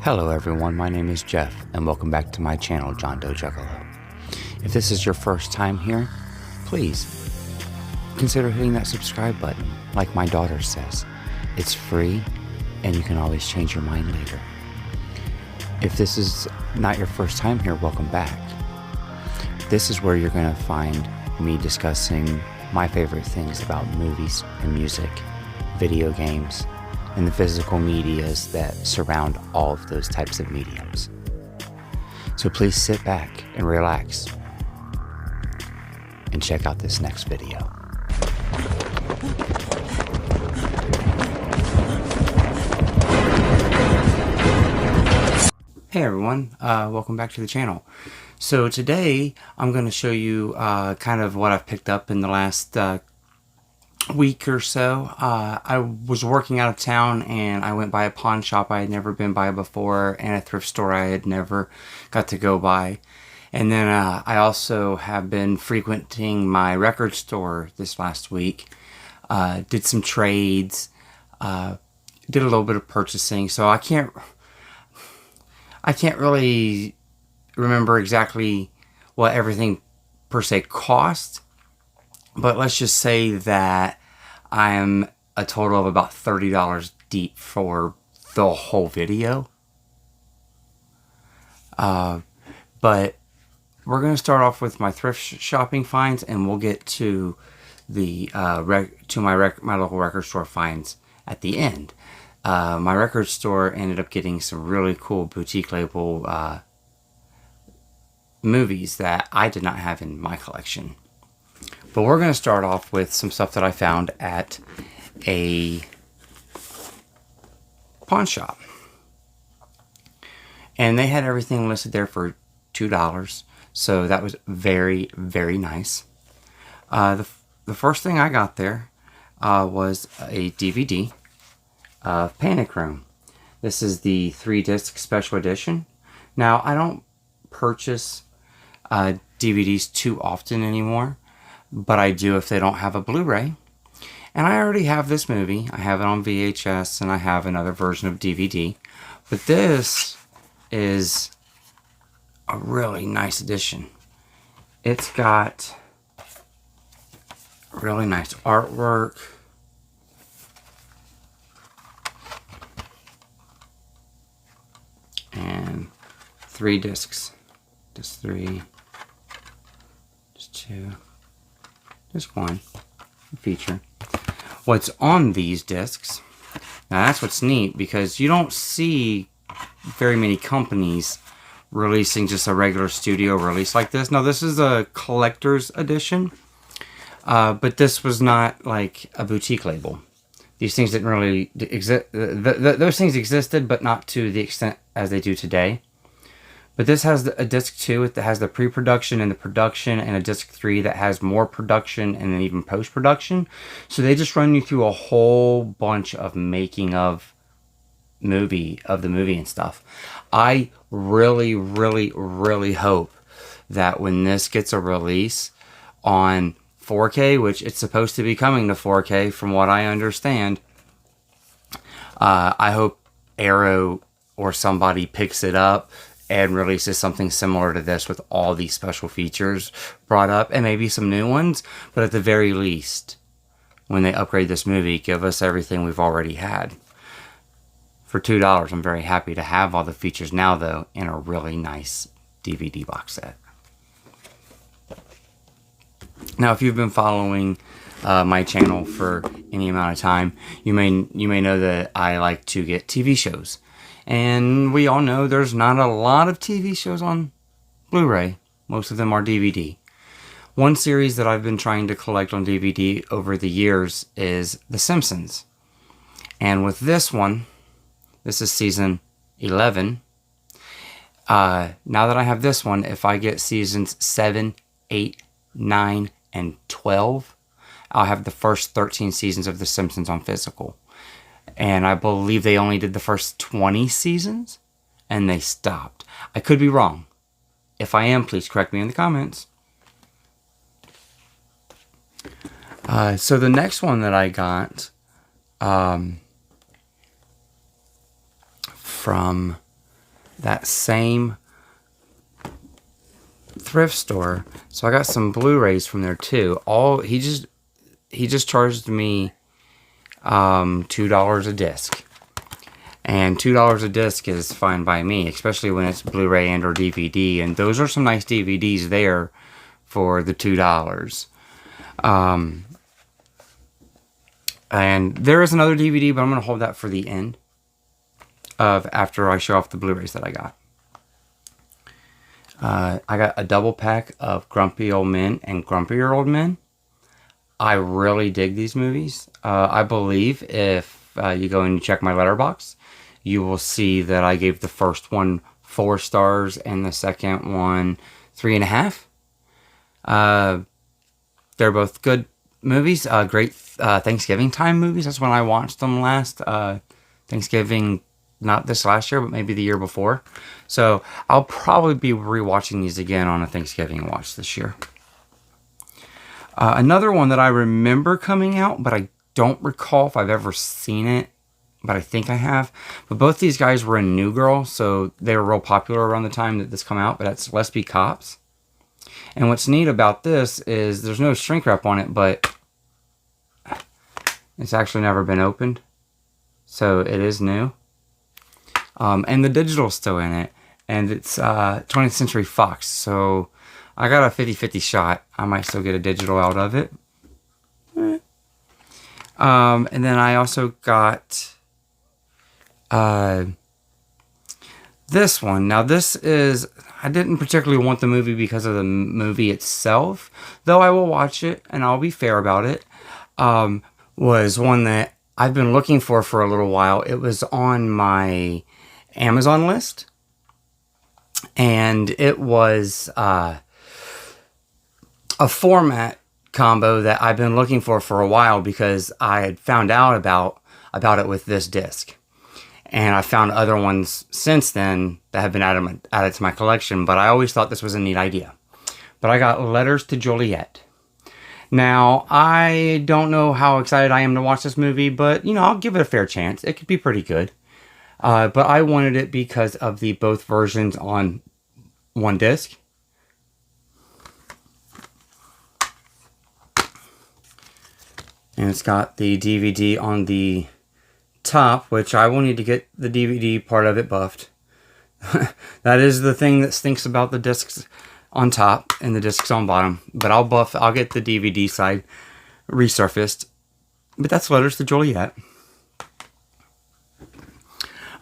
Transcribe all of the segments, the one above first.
Hello everyone, my name is Jeff, and welcome back to my channel, John Doe Juggalo. If this is your first time here, please consider hitting that subscribe button. Like my daughter says, it's free, and you can always change your mind later. If this is not your first time here, welcome back. This is where you're going to find me discussing my favorite things about movies and music, video games, and the physical medias that surround all of those types of mediums. So please sit back and relax and check out this next video. Hey everyone, welcome back to the channel. So today I'm going to show you kind of what I've picked up in the last week or so. I was working out of town and I went by a pawn shop I had never been by before and a thrift store I had never got to go by. And then I also have been frequenting my record store this last week. Did some trades, did a little bit of purchasing, so I can't really remember exactly what everything per se cost. But let's just say that I'm a total of about $30 deep for the whole video. But we're going to start off with my thrift shopping finds, and we'll get to the my local record store finds at the end. My record store ended up getting some really cool boutique label movies that I did not have in my collection. But we're going to start off with some stuff that I found at a pawn shop. And they had everything listed there for $2. So that was very, very nice. The first thing I got there was a DVD of Panic Room. This is the 3-disc special edition. Now, I don't purchase DVDs too often anymore, but I do if they don't have a Blu-ray. And I already have this movie. I have it on VHS, and I have another version of DVD. But this is a really nice edition. It's got really nice artwork. And 3 discs. Just 3. Just 2. Just 1 feature. What's on these discs? Now that's what's neat, because you don't see very many companies releasing just a regular studio release like this. Now this is a collector's edition, but this was not like a boutique label. These things didn't really exist. Those things existed, but not to the extent as they do today. But this has a disc 2 that has the pre-production and the production, and a disc 3 that has more production and then even post-production. So they just run you through a whole bunch of making of the movie and stuff. I really, really, really hope that when this gets a release on 4K, which it's supposed to be coming to 4K from what I understand, I hope Arrow or somebody picks it up and releases something similar to this with all these special features brought up, and maybe some new ones. But at the very least, when they upgrade this movie, give us everything we've already had. For $2, I'm very happy to have all the features now, though, in a really nice DVD box set. Now, if you've been following my channel for any amount of time, you may know that I like to get TV shows. And we all know there's not a lot of TV shows on Blu-ray. Most of them are DVD. One series that I've been trying to collect on DVD over the years is The Simpsons. And with this one, this is season 11. Now that I have this one, if I get seasons 7, 8, 9, and 12, I'll have the first 13 seasons of The Simpsons on physical. And I believe they only did the first 20 seasons, and they stopped. I could be wrong. If I am, please correct me in the comments. So the next one that I got from that same thrift store. So I got some Blu-rays from there too. He just charged me $2 a disc. And $2 a disc is fine by me, especially when it's Blu-ray and or DVD. And those are some nice DVDs there for the $2. And there is another DVD, but I'm going to hold that for the end of after I show off the Blu-rays that I got. I got a double pack of Grumpy Old Men and Grumpier Old Men. I really dig these movies. I believe if you go and you check my letterbox, you will see that I gave the first one 4 stars and the second one 3.5. They're both good movies. Great Thanksgiving time movies. That's when I watched them last. Thanksgiving, not this last year, but maybe the year before. So I'll probably be rewatching these again on a Thanksgiving watch this year. Another one that I remember coming out, but I don't recall if I've ever seen it, but I think I have. But both these guys were in New Girl, so they were real popular around the time that this came out, but that's Let's Be Cops. And what's neat about this is there's no shrink wrap on it, but it's actually never been opened. So it is new. And the digital's still in it. And it's 20th Century Fox, so I got a 50-50 shot. I might still get a digital out of it. And then I also got this one. Now this is, I didn't particularly want the movie because of the movie itself, though I will watch it and I'll be fair about it. Was one that I've been looking for a little while. It was on my Amazon list, and it was a format combo that I've been looking for a while because I had found out about it with this disc. And I found other ones since then that have been added to my collection, but I always thought this was a neat idea. But I got Letters to Juliet. Now, I don't know how excited I am to watch this movie, but, you know, I'll give it a fair chance. It could be pretty good. But I wanted it because of the both versions on one disc. And it's got the DVD on the top, which I will need to get the DVD part of it buffed. That is the thing that stinks about the discs on top and the discs on bottom. But I'll get the DVD side resurfaced. But that's Letters to Juliet.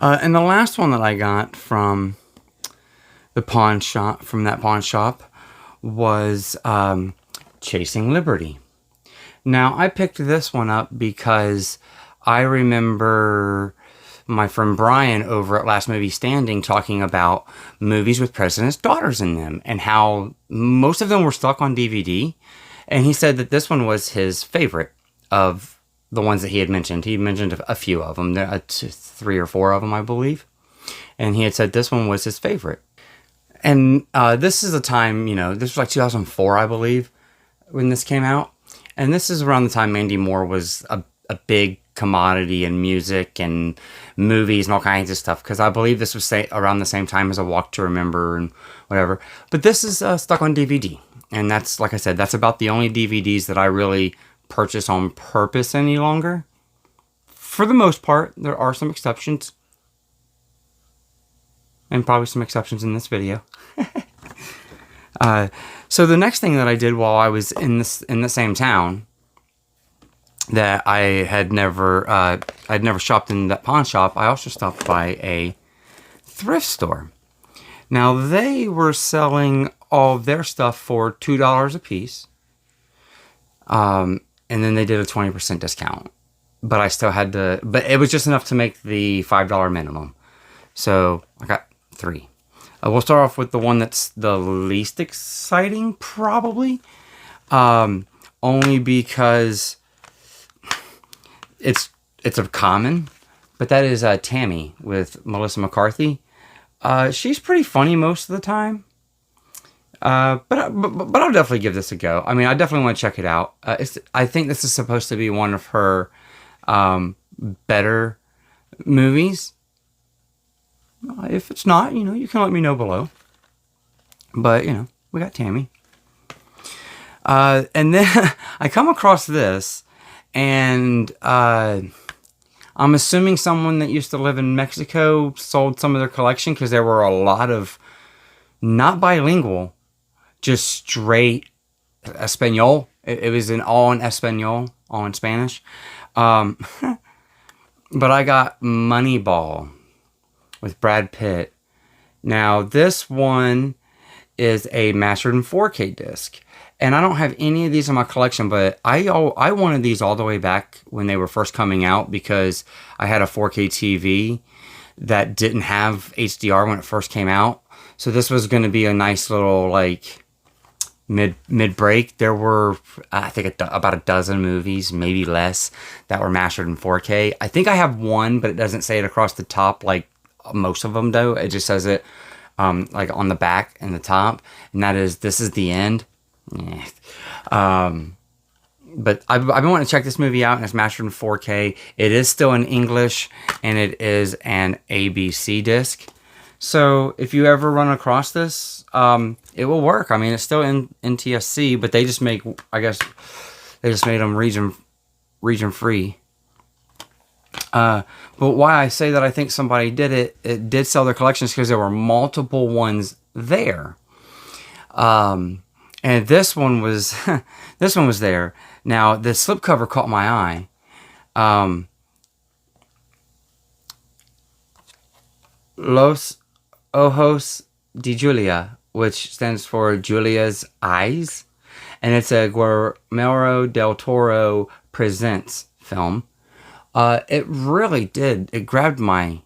And the last one that I got from the pawn shop, was Chasing Liberty. Now, I picked this one up because I remember my friend Brian over at Last Movie Standing talking about movies with presidents' daughters in them and how most of them were stuck on DVD. And he said that this one was his favorite of the ones that he had mentioned. He mentioned a few of them, 3 or 4 of them, I believe. And he had said this one was his favorite. And this is a time, you know, this was like 2004, I believe, when this came out. And this is around the time Mandy Moore was a big commodity in music and movies and all kinds of stuff. Because I believe this was around the same time as A Walk to Remember and whatever. But this is stuck on DVD. And that's, like I said, that's about the only DVDs that I really purchase on purpose any longer. For the most part, there are some exceptions. And probably some exceptions in this video. So the next thing that I did while I was in the same town that I'd never shopped in that pawn shop, I also stopped by a thrift store. Now they were selling all of their stuff for $2 a piece. And then they did a 20% discount. But I still had to, but it was just enough to make the $5 minimum. So I got 3. We'll start off with the one that's the least exciting, probably. Only because it's a common, but that is Tammy with Melissa McCarthy. She's pretty funny most of the time. But I'll definitely give this a go. I mean, I definitely want to check it out. I think this is supposed to be one of her better movies. If it's not, you know, you can let me know below. But, you know, we got Tammy. And then I come across this, and I'm assuming someone that used to live in Mexico sold some of their collection, because there were a lot of not bilingual, just straight Espanol. It was all in Espanol, all in Spanish. But I got Moneyball with Brad Pitt. Now, this one is a mastered in 4K disc. And I don't have any of these in my collection, but I wanted these all the way back when they were first coming out, because I had a 4K TV that didn't have HDR when it first came out. So this was going to be a nice little, like, mid-break. There were, I think, about a dozen movies, maybe less, that were mastered in 4K. I think I have one, but it doesn't say it across the top like most of them do. It just says it like on the back and the top, and that is This Is the End. Yeah. But I've been wanting to check this movie out, and it's mastered in 4K. It is still in English, and it is an ABC disc. So if you ever run across this, it will work. I mean, it's still in NTSC, but they just make, I guess, they just made them region free. But why I say that I think somebody did it did sell their collections, because there were multiple ones there. And this one was, this one was there. Now, the slipcover caught my eye. Los Ojos de Julia, which stands for Julia's Eyes. And it's a Guillermo del Toro Presents film. It really did. It grabbed my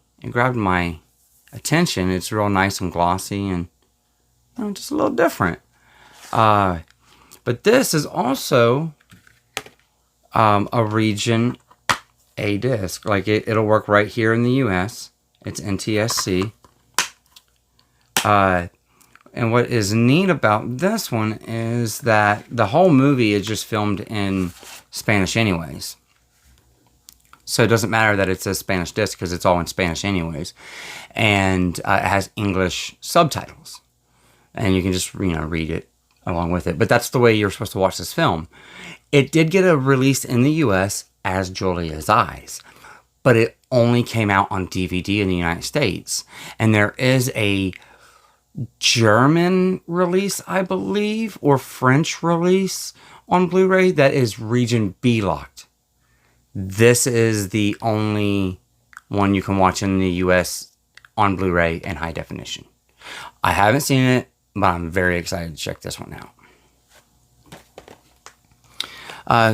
attention. It's real nice and glossy, and, you know, just a little different. But this is also a region A disc. Like, it'll work right here in the US. It's NTSC. And what is neat about this one is that the whole movie is just filmed in Spanish anyways. So it doesn't matter that it's a Spanish disc, because it's all in Spanish anyways. And it has English subtitles. And you can just, you know, read it along with it. But that's the way you're supposed to watch this film. It did get a release in the US as Julia's Eyes, but it only came out on DVD in the United States. And there is a German release, I believe, or French release on Blu-ray that is region B locked. This is the only one you can watch in the US on Blu-ray in high definition. I haven't seen it, but I'm very excited to check this one out.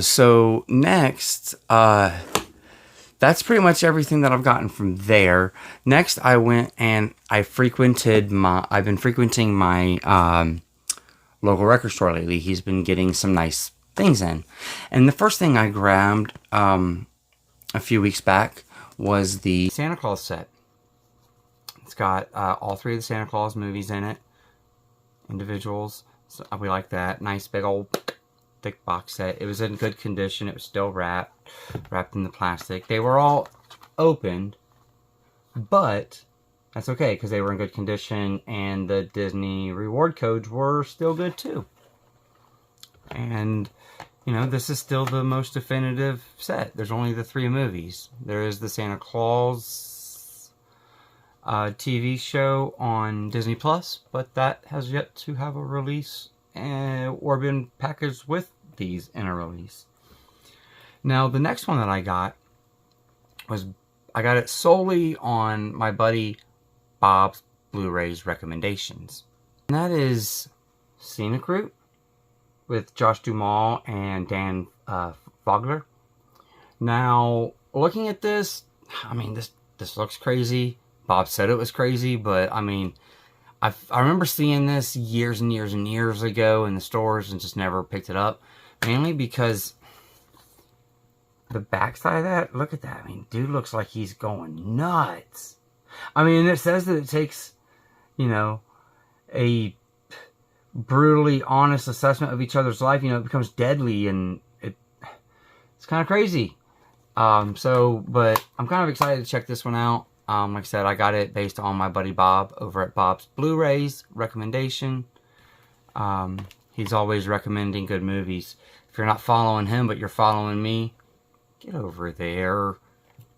So next, that's pretty much everything that I've gotten from there. Next, I went and I've been frequenting my local record store lately. He's been getting some nice things in. And the first thing I grabbed a few weeks back was the Santa Claus set. It's got all three of the Santa Claus movies in it. Individuals. So we like that. Nice big old thick box set. It was in good condition. It was still wrapped in the plastic. They were all opened, but that's okay, because they were in good condition, and the Disney reward codes were still good too. And, you know, this is still the most definitive set. There's only the three movies. There is the Santa Claus TV show on Disney Plus, but that has yet to have a release or been packaged with these in a release. Now, the next one that I got it solely on my buddy Bob's Blu-rays recommendations. And that is Scenic Route with Josh Duhamel and Dan Fogler. Now, looking at this, I mean, this looks crazy. Bob said it was crazy, but I mean, I remember seeing this years and years and years ago in the stores and just never picked it up. Mainly because the backside of that, look at that. I mean, dude looks like he's going nuts. I mean, it says that it takes, you know, a brutally honest assessment of each other's life. You know, it becomes deadly, and it's kind of crazy. But I'm kind of excited to check this one out. Like I said, I got it based on my buddy Bob over at Bob's Blu-rays recommendation. He's always recommending good movies. If you're not following him, but you're following me, get over there.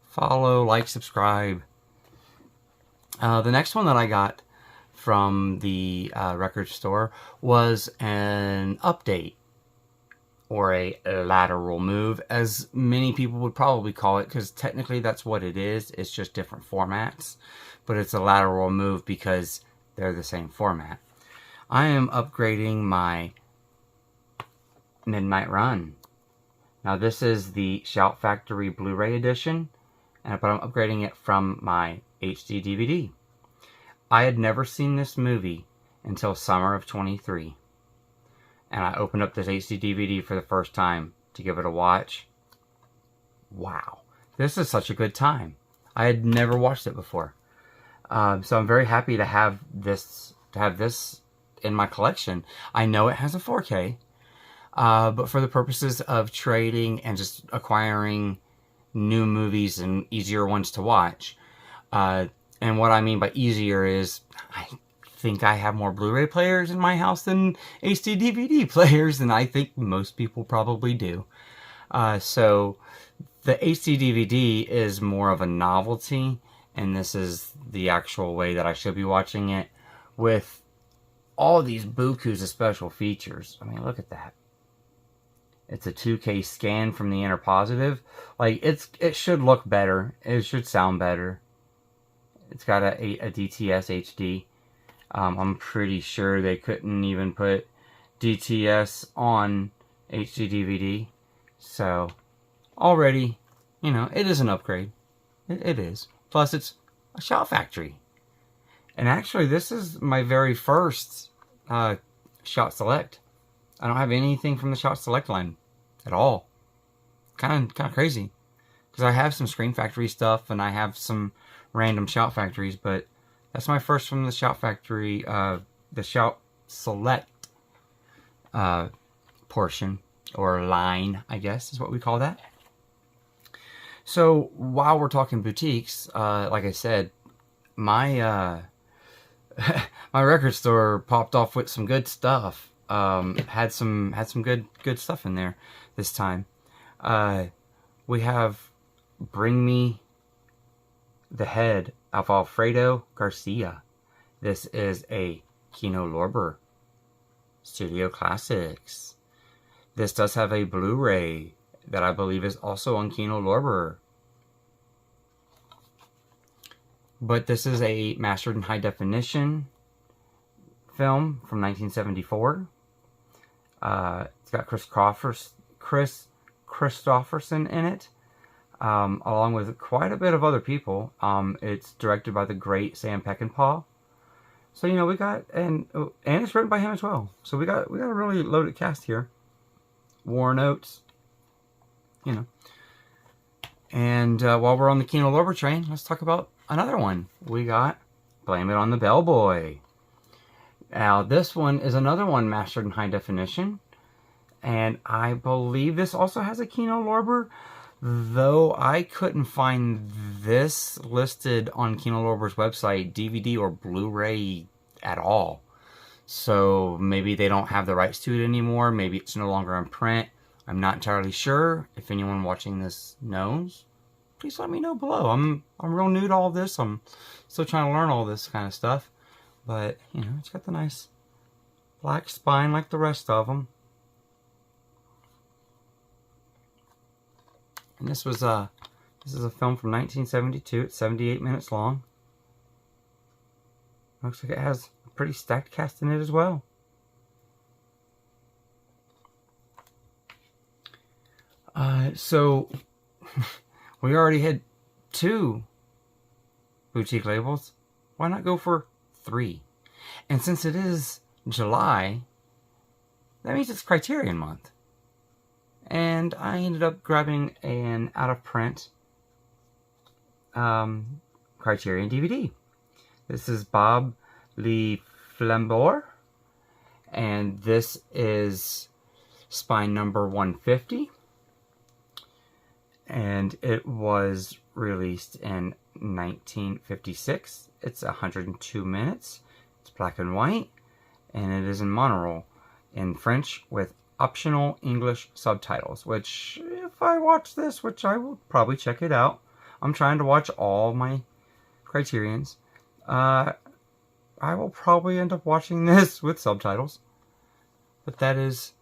Follow, like, subscribe. The next one that I got from the record store was an update, or a lateral move, as many people would probably call it, because technically that's what it is. It's just different formats, but it's a lateral move because they're the same format. I am upgrading my Midnight Run. Now this is the Shout Factory Blu-ray edition, but I'm upgrading it from my HD DVD. I had never seen this movie until summer of 23. And I opened up this HD DVD for the first time to give it a watch. Wow. This is such a good time. I had never watched it before. So I'm very happy to have this in my collection. I know it has a 4K. But for the purposes of trading and just acquiring new movies and easier ones to watch. And what I mean by easier is I think I have more Blu-ray players in my house than HD DVD players, and I think most people probably do. So the HD DVD is more of a novelty, and this is the actual way that I should be watching it, with all these bukus of special features. I mean, look at that. It's a 2K scan from the inner positive. Like, it should look better. It should sound better. It's got a DTS HD. I'm pretty sure they couldn't even put DTS on HD DVD. So, already, you know, it is an upgrade. It is. Plus, it's a Shout Factory. And actually, this is my very first Shout Select. I don't have anything from the Shout Select line at all. Kind of crazy. Because I have some Scream Factory stuff, and I have some random Shout Factories, but that's my first from the Shout Factory, the Shout Select portion, or line, I guess is what we call that. So while we're talking boutiques, like I said, my my record store popped off with some good stuff. Had some good stuff in there this time. We have Bring Me the Head of Alfredo Garcia. This is a Kino Lorber Studio Classics. This does have a Blu-ray that I believe is also on Kino Lorber. But this is a mastered in high definition film from 1974. It's got Chris Christopherson in it, along with quite a bit of other people. It's directed by the great Sam Peckinpah. So, you know, we got, and it's written by him as well. So we got a really loaded cast here. Warren Oates, you know. And while we're on the Kino Lorber train, let's talk about another one. We got Blame It on the Bellboy. Now, this one is another one mastered in high definition. And I believe this also has a Kino Lorber, though I couldn't find this listed on Kino Lorber's website, DVD or Blu-ray at all. So maybe they don't have the rights to it anymore. Maybe it's no longer in print. I'm not entirely sure. If anyone watching this knows, please let me know below. I'm real new to all this. I'm still trying to learn all this kind of stuff. But, you know, it's got the nice black spine like the rest of them. And this is a film from 1972. It's 78 minutes long. Looks like it has a pretty stacked cast in it as well. So we already had 2 boutique labels. Why not go for 3? And since it is July, that means it's Criterion month. And I ended up grabbing an out-of-print Criterion DVD. This is Bob Le Flambeur, and this is spine number 150. And it was released in 1956. It's 102 minutes. It's black and white, and it is in monorail in French with optional English subtitles, which if I watch this, which I will probably check it out, I'm trying to watch all my Criterions, I will probably end up watching this with subtitles. But that is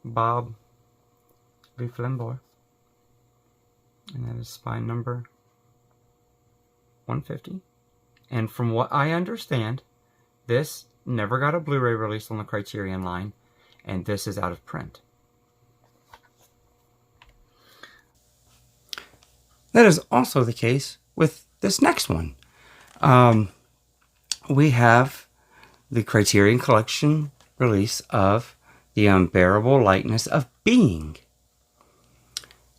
Blob Valentine, and that is spine number 150. And from what I understand, this never got a Blu-ray release on the Criterion line, and this is out of print. That is also the case with this next one. We have the Criterion Collection release of The Unbearable Lightness of Being.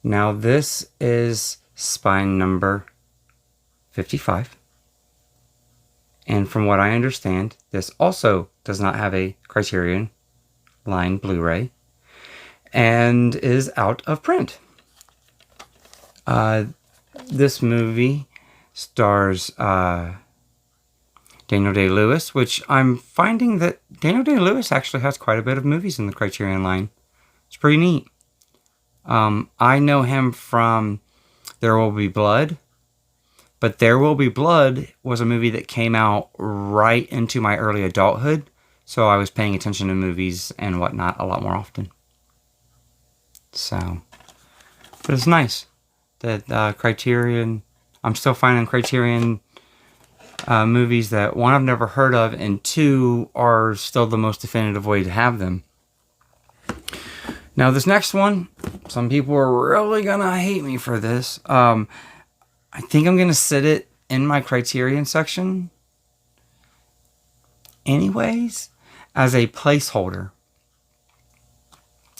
Now this is spine number 55. And from what I understand, this also does not have a Criterion line Blu-ray and is out of print. This movie stars Daniel Day-Lewis, which I'm finding that Daniel Day-Lewis actually has quite a bit of movies in the Criterion line. It's pretty neat. I know him from There Will Be Blood, but There Will Be Blood was a movie that came out right into my early adulthood, so I was paying attention to movies and whatnot a lot more often. So, but it's nice that Criterion, I'm still finding Criterion movies that, one, I've never heard of, and two, are still the most definitive way to have them. Now this next one, some people are really gonna hate me for this. I think I'm gonna sit it in my Criterion section anyways, as a placeholder.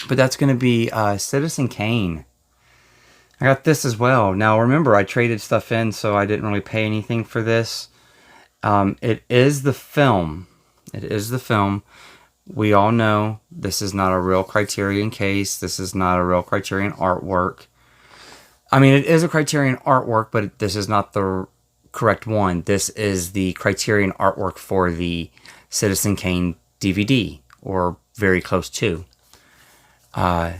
But that's gonna be Citizen Kane. I got this as well. Now remember, I traded stuff in, so I didn't really pay anything for this. It is the film. It is the film. We all know this is not a real Criterion case. This is not a real Criterion artwork. I mean, it is a Criterion artwork, but this is not the correct one. This is the Criterion artwork for the Citizen Kane DVD, or very close to. I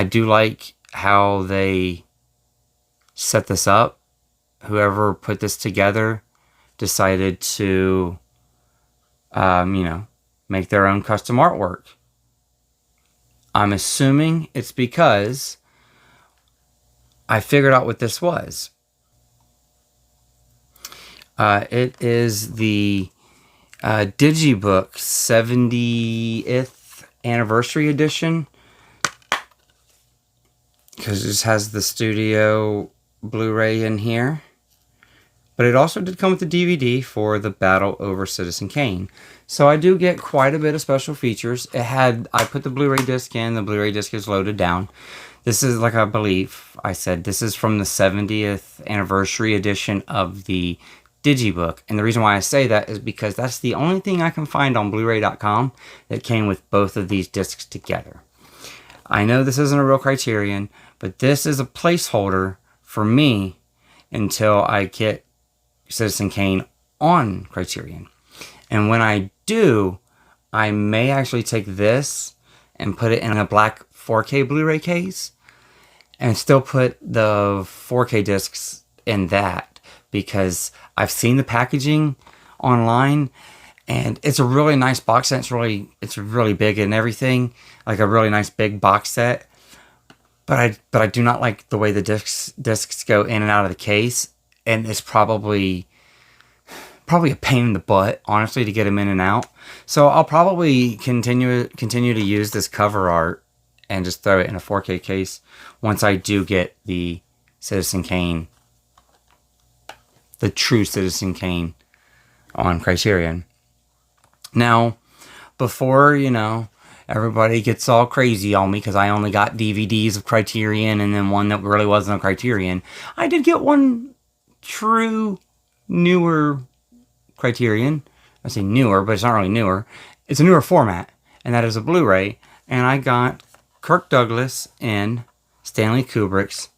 do like how they set this up. Whoever put this together decided to, make their own custom artwork. I'm assuming it's because I figured out what this was. It is the Digibook 70th Anniversary Edition, because this has the studio Blu-ray in here. But it also did come with the DVD for the Battle Over Citizen Kane. So I do get quite a bit of special features. I put the Blu-ray disc in. The Blu-ray disc is loaded down. This is, like I believe I said, this is from the 70th Anniversary Edition of the Digibook. And the reason why I say that is because that's the only thing I can find on Blu-ray.com that came with both of these discs together. I know this isn't a real Criterion, but this is a placeholder for me until I get Citizen Kane on Criterion. And when I do, I may actually take this and put it in a black 4K Blu-ray case and still put the 4K discs in that, because I've seen the packaging online and it's a really nice box set. It's really big and everything, like a really nice big box set. But I do not like the way the discs go in and out of the case, and it's probably a pain in the butt, honestly, to get them in and out. So I'll probably continue to use this cover art and just throw it in a 4K case once I do get the Citizen Kane, the true Citizen Kane, on Criterion. Now, before, everybody gets all crazy on me because I only got DVDs of Criterion and then one that really wasn't a Criterion, I did get one true newer Criterion. I say newer, but it's not really newer. It's a newer format, and that is a Blu-ray. And I got Kirk Douglas and Stanley Kubrick's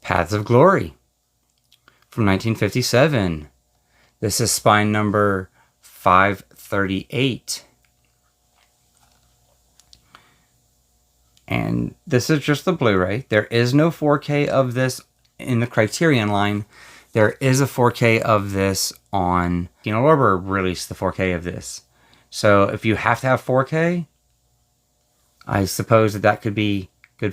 Paths of Glory from 1957. This is spine number 538. And this is just the Blu-ray. There is no 4K of this in the Criterion line. There is a 4K of this on... Kino Lorber released the 4K of this. So if you have to have 4K, I suppose that could be a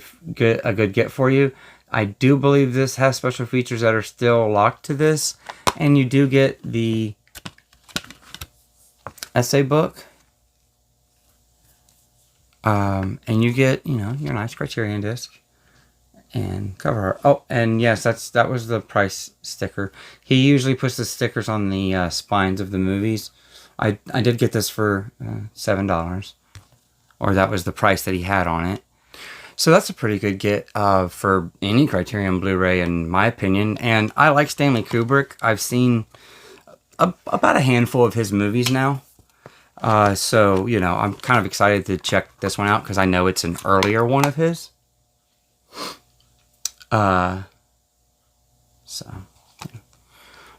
good get for you. I do believe this has special features that are still locked to this. And you do get the essay book. And you get, you know, your nice Criterion disc and cover art. Oh, and yes, that was the price sticker. He usually puts the stickers on the spines of the movies. I did get this for $7, or that was the price that he had on it. So that's a pretty good get for any Criterion Blu-ray, in my opinion. And I like Stanley Kubrick. I've seen about a handful of his movies now. So, you know, I'm kind of excited to check this one out because I know it's an earlier one of his. So,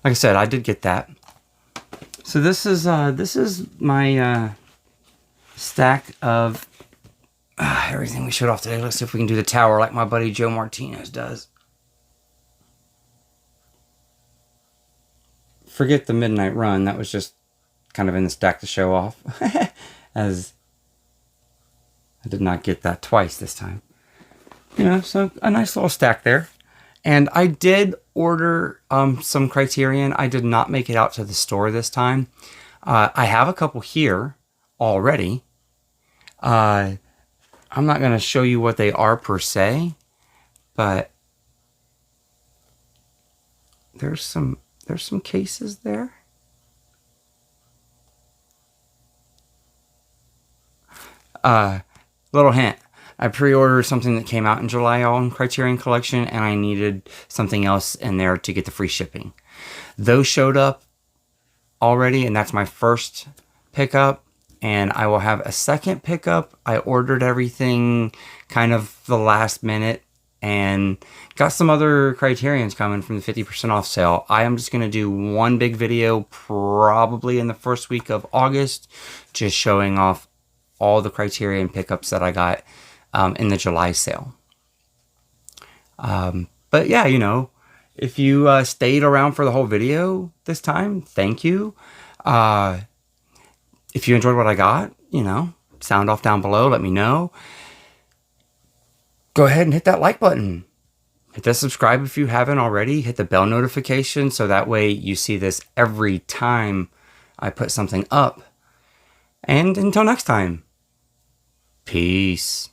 like I said, I did get that. So this is my stack of everything we showed off today. Let's see if we can do the tower like my buddy Joe Martinez does. Forget the Midnight Run. That was just kind of in the stack to show off. As I did not get that twice this time. You know, so a nice little stack there. And I did order some Criterion. I did not make it out to the store this time. I have a couple here already. I'm not going to show you what they are per se, but there's some cases there. Little hint. I pre-ordered something that came out in July on Criterion Collection, and I needed something else in there to get the free shipping. Those showed up already, and that's my first pickup, and I will have a second pickup. I ordered everything kind of the last minute, and got some other Criterions coming from the 50% off sale. I am just going to do one big video probably in the first week of August, just showing off all the Criterion pickups that I got in the July sale. But yeah, you know, if you stayed around for the whole video this time, thank you. If you enjoyed what I got, you know, sound off down below, let me know. Go ahead and hit that like button. Hit that subscribe if you haven't already. Hit the bell notification so that way you see this every time I put something up. And until next time, peace.